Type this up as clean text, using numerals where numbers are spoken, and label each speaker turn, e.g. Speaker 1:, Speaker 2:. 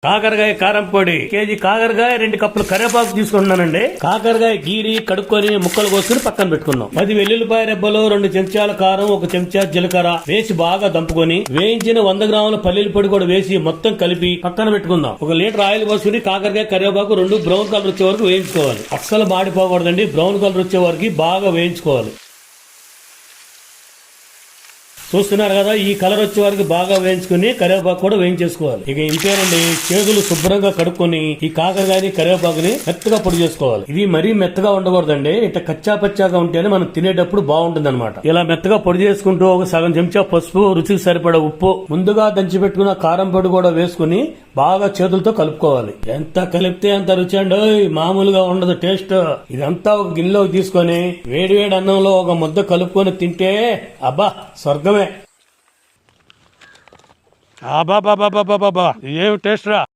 Speaker 1: కాకరకాయ కారం పొడి కేజీ, కాకరకాయ 2 కప్పులు కరివేపాకు తీసుకుంటున్నానండి. కాకరకాయ గీరి కడుక్కొని ముక్కలు కోసుకుని పక్కన పెట్టుకుందాం. 10 వెల్లుల్లిపాయ రెబ్బలు, 2 చెంచాల కారం, 1 చెంచా జీలకర్ర వేసి బాగా దంపుకొని వేయించిన 100 గ్రాముల పల్లీల పొడి కూడా వేసి మొత్తం కలిపి పక్కన పెట్టుకుందాం. 1 లీటర్ ఆయిల్ పోసుకుని కాకరకాయ కరివేపాకు 2 బ్రౌన్ కలర్ వచ్చే వరకు వేయించుకోవాలి. అస్సలు మాడిపోకూడదండి, బ్రౌన్ కలర్ వచ్చే వరకు బాగా వేయించుకోవాలి. చూస్తున్నారు కదా, ఈ కలర్ వచ్చే వరకు బాగా వేయించుకుని కరివేపాకు కూడా వేయించేసుకోవాలి. ఇక ఇంతేనండి, చేతులు శుభ్రంగా కడుక్కొని ఈ కాకరకాయని కరివేపాకుని మెత్తగా పొడి చేసుకోవాలి. ఇది మరీ మెత్తగా ఉండకూడదండి, ఇట్లా కచ్చా పచ్చాగా ఉంటేనే మనం తినేటప్పుడు బాగుంటుంది అనమాట. ఇలా మెత్తగా పొడి చేసుకుంటూ 1 సగం చెంచా పసుపు, రుచికి సరిపడా ఉప్పు, ముందుగా దంచి పెట్టుకున్న కారం పొడి కూడా వేసుకుని బాగా చేతులతో కలుపుకోవాలి. ఎంత కలిపితే అంత రుచి అండి, మామూలుగా ఉండదు టేస్ట్. ఇదంతా ఒక గిన్నెలోకి తీసుకొని వేడి వేడి అన్నంలో 1 ముద్ద కలుపుకొని తింటే అబ్బా స్వర్గమే. ఏం టేస్ట్ రా.